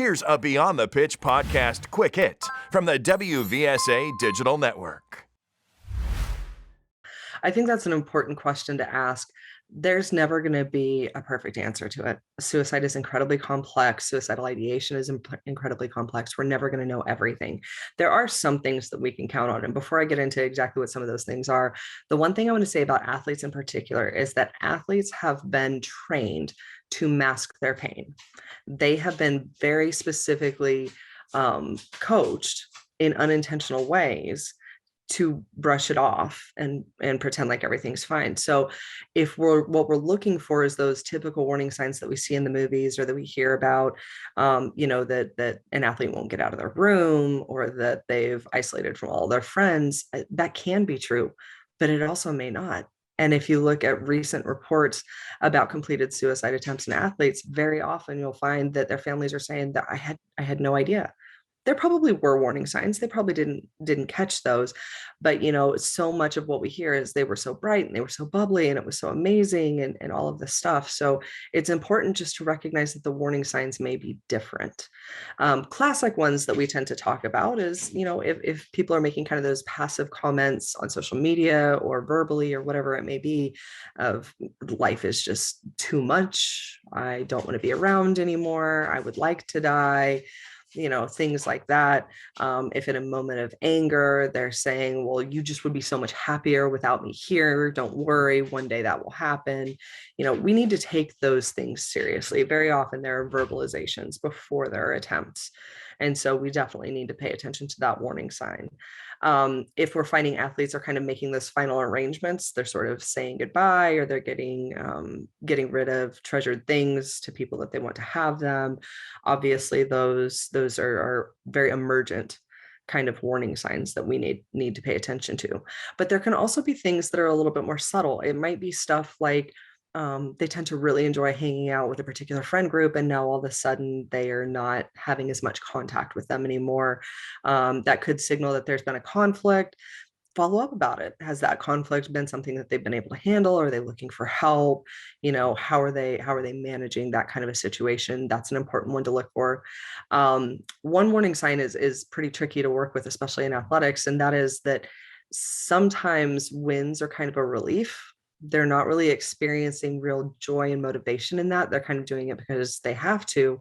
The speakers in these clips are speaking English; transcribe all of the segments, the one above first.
Here's a Beyond the Pitch podcast quick hit from the WVSA Digital Network. I think that's an important question to ask. There's never going to be a perfect answer to it. Suicide is incredibly complex. Suicidal ideation is incredibly complex. We're never going to know everything. There are some things that we can count on. And before I get into exactly what some of those things are, the one thing I want to say about athletes in particular is that athletes have been trained to mask their pain. They have been very specifically coached in unintentional ways to brush it off and pretend like everything's fine. So if what we're looking for is those typical warning signs that we see in the movies or that we hear about, that an athlete won't get out of their room or that they've isolated from all their friends, that can be true, but it also may not. And if you look at recent reports about completed suicide attempts in athletes, very often you'll find that their families are saying that I had no idea. There probably were warning signs. They probably didn't catch those, but so much of what we hear is they were so bright and they were so bubbly and it was so amazing and all of this stuff. So it's important just to recognize that the warning signs may be different. Classic ones that we tend to talk about is, if people are making kind of those passive comments on social media or verbally or whatever it may be, of life is just too much. I don't want to be around anymore. I would like to die. Things like that. If in a moment of anger, they're saying, well, you just would be so much happier without me here. Don't worry, one day that will happen. We need to take those things seriously. Very often there are verbalizations before there are attempts. And so we definitely need to pay attention to that warning sign. If we're finding athletes are kind of making those final arrangements, they're sort of saying goodbye or they're getting rid of treasured things to people that they want to have them. Obviously, those are very emergent kind of warning signs that we need to pay attention to. But there can also be things that are a little bit more subtle. It might be stuff like they tend to really enjoy hanging out with a particular friend group, and now all of a sudden they are not having as much contact with them anymore. That could signal that there's been a conflict. Follow up about it. Has that conflict been something that they've been able to handle? Are they looking for help? How are they managing that kind of a situation? That's an important one to look for. One warning sign is pretty tricky to work with, especially in athletics, and that is that sometimes wins are kind of a relief. They're not really experiencing real joy and motivation in that. They're kind of doing it because they have to.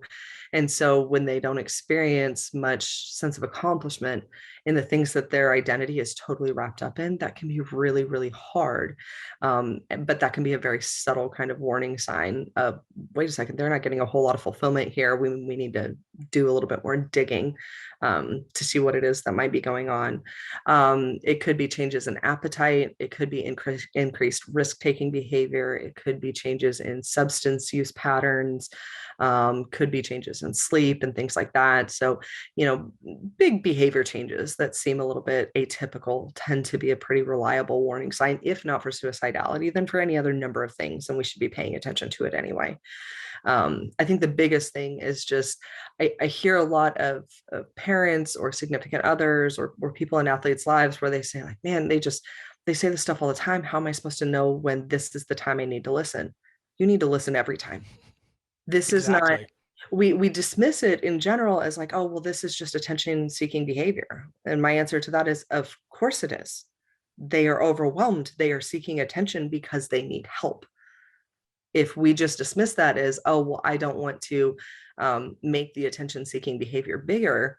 And so when they don't experience much sense of accomplishment in the things that their identity is totally wrapped up in, that can be really, really hard. But that can be a very subtle kind of warning sign of, wait a second, they're not getting a whole lot of fulfillment here. We need to do a little bit more digging to see what it is that might be going on. It could be changes in appetite. It could be increased risk-taking behavior. It could be changes in substance use patterns. Could be changes in sleep and things like that. So, big behavior changes that seem a little bit atypical tend to be a pretty reliable warning sign, if not for suicidality, then for any other number of things. And we should be paying attention to it anyway. I think the biggest thing is just, I hear a lot of parents or significant others or people in athletes' lives where they say like, man, they say this stuff all the time. How am I supposed to know when this is the time I need to listen? You need to listen every time. This Exactly. is not, we dismiss it in general as like, oh, well, this is just attention seeking behavior. And my answer to that is, of course it is. They are overwhelmed. They are seeking attention because they need help. If we just dismiss that as, oh, well, I don't want to make the attention seeking behavior bigger,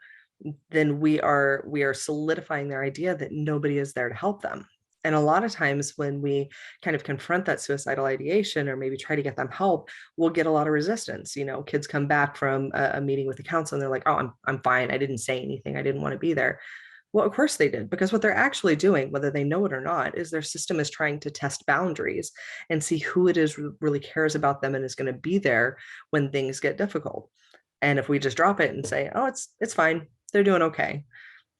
then we are solidifying their idea that nobody is there to help them. And a lot of times when we kind of confront that suicidal ideation or maybe try to get them help, we'll get a lot of resistance. Kids come back from a meeting with the counselor and they're like, oh, I'm fine. I didn't say anything. I didn't want to be there. Well, of course they did, because what they're actually doing, whether they know it or not, is their system is trying to test boundaries and see who it is really cares about them and is going to be there when things get difficult. And if we just drop it and say, oh, it's fine, they're doing okay,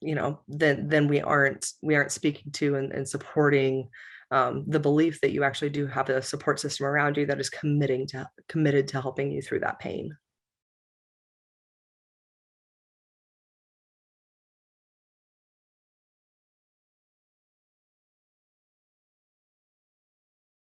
then we aren't speaking to and supporting the belief that you actually do have a support system around you that is committed to helping you through that pain.